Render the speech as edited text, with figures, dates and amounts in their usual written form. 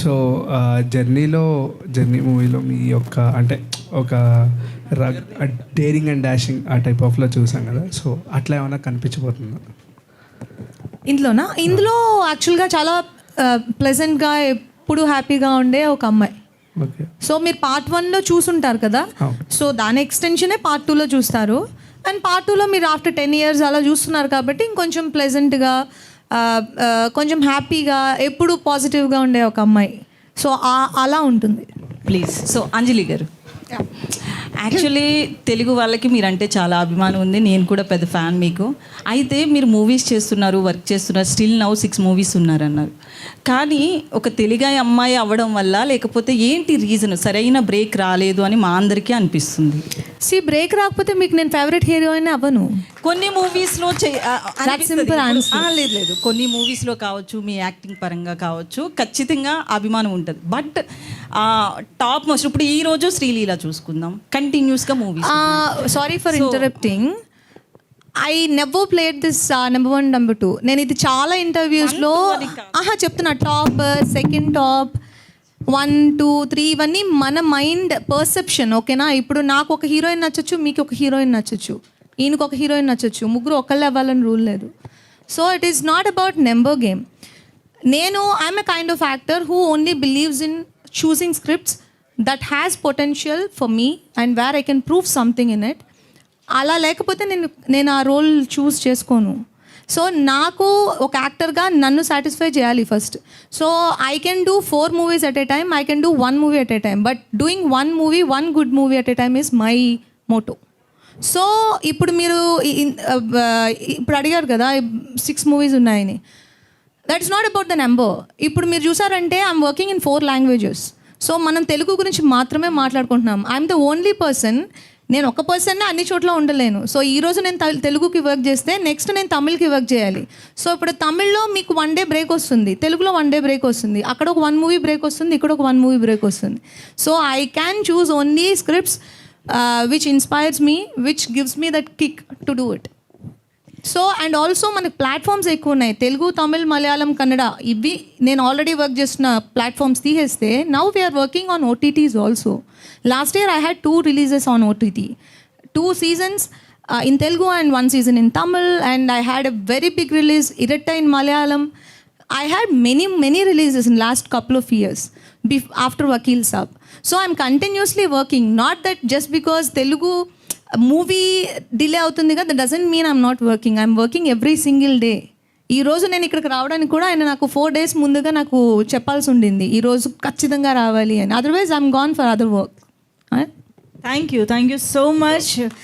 So journey మూవీలో మీ యొక్క అంటే ఒక డేరింగ్ అండ్ డాషింగ్ ఆ టైప్ ఆఫ్లో చూసాం కదా, సో అట్లా ఏమైనా కనిపించబోతుందా ఇందులో యాక్చువల్గా చాలా ప్లెజెంట్గా ఎప్పుడు హ్యాపీగా ఉండే ఒక అమ్మాయి. ఓకే. సో మీరు పార్ట్ 1లో చూసుంటారు కదా, సో దాని ఎక్స్టెన్షనే పార్ట్ 2లో చూస్తారు. అండ్ పార్ట్ 2లో మీరు ఆఫ్టర్ 10 years అలా చూస్తున్నారు కాబట్టి ఇంకొంచెం ప్లెజెంట్గా కొంచెం హ్యాపీగా ఎప్పుడు పాజిటివ్గా ఉండే ఒక అమ్మాయి. సో అలా ఉంటుంది. ప్లీజ్. సో అంజలి గారు, యాక్చువల్లీ తెలుగు వాళ్ళకి మీరంటే చాలా అభిమానం ఉంది, నేను కూడా పెద్ద ఫ్యాన్ మీకు. అయితే మీరు మూవీస్ చేస్తున్నారు, వర్క్ చేస్తున్నారు, స్టిల్ నౌ 6 movies ఉన్నారన్నారు. కానీ ఒక తెలుగు అమ్మాయి అవ్వడం వల్ల లేకపోతే ఏంటి రీజన్, సరైన బ్రేక్ రాలేదు అని మా అందరికీ అనిపిస్తుంది. బ్రేక్ రాకపోతే మీకు నేను ఫేవరెట్ హీరోయిన్ అవ్వను. కొన్ని మూవీస్లో లేదు, కొన్ని మూవీస్లో కావచ్చు, మీ యాక్టింగ్ పరంగా కావచ్చు, ఖచ్చితంగా అభిమానం ఉంటుంది. బట్ టాప్ మోస్ట్ ఇప్పుడు ఈ రోజు శ్రీలీల చూసుకుందాం, కంటిన్యూస్గా movies. Sorry for interrupting, I never played this number 1 number 2. నేను ఇది చాలా ఇంటర్వ్యూస్లో చెప్తున్నా, టాప్, సెకండ్ టాప్, 1, 2, 3 ఇవన్నీ మన మైండ్ పర్సెప్షన్. ఓకేనా? ఇప్పుడు నాకు ఒక హీరోయిన్ నచ్చచ్చు, మీకు ఒక హీరోయిన్ నచ్చచ్చు, ఈయనకు ఒక హీరోయిన్ నచ్చచ్చు, ముగ్గురు ఒకళ్ళే అవ్వాలని రూల్ లేదు. So it is not about number game. I'm a kind of actor who only believes in choosing scripts that has potential for me and where I can prove something in it. అలా లేకపోతే నేను ఆ role చూస్ చేసుకోను. So నాకు ఒక యాక్టర్గా నన్ను satisfy చేయాలి first. So I can do 4 movies at a time, I can do 1 movie at a time, but doing 1 good movie at a time is my motto. So ఇప్పుడు మీరు ఇప్పుడు అడిగారు కదా 6 movies ఉన్నాయని, that is not about the number. ఇప్పుడు మీరు చూసారంటే I'm working in 4 languages. So మనం తెలుగు గురించి మాత్రమే మాట్లాడుకుంటున్నాం. ఐఎమ్ ద ఓన్లీ పర్సన్, నేను ఒక పర్సన్నే అన్ని చోట్ల ఉండలేను. సో ఈరోజు నేను తెలుగుకి వర్క్ చేస్తే నెక్స్ట్ నేను తమిళ్కి వర్క్ చేయాలి. సో ఇప్పుడు తమిళ్లో మీకు 1 day బ్రేక్ వస్తుంది, తెలుగులో 1 day బ్రేక్ వస్తుంది, అక్కడ ఒక 1 movie బ్రేక్ వస్తుంది, ఇక్కడ ఒక 1 movie బ్రేక్ వస్తుంది. So I can choose only scripts which inspires me, which gives me that kick to do it. So and also మనకి ప్లాట్ఫామ్స్ ఎక్కువ ఉన్నాయి, తెలుగు, తమిళ్, మలయాళం, కన్నడ. ఇవి నేను ఆల్రెడీ వర్క్ చేసిన ప్లాట్ఫామ్స్ తీసేస్తే now we're working on OTTs also. Last year I had 2 releases on OTT, 2 seasons in Telugu and 1 season in Tamil, and I had a very big release, Iratta in Malayalam. I had many releases in last couple of years after Vakil Saab. So I'm continuously working, not that just because Telugu movie delay అవుతుంది కదా, that doesn't mean I'm not working. I'm working every single day. ఈరోజు నేను ఇక్కడికి రావడానికి కూడా ఆయన నాకు 4 days ముందుగా నాకు చెప్పాల్సి ఉండింది, ఈరోజు ఖచ్చితంగా రావాలి అని. Otherwise I'm gone for other work. Thank you so much.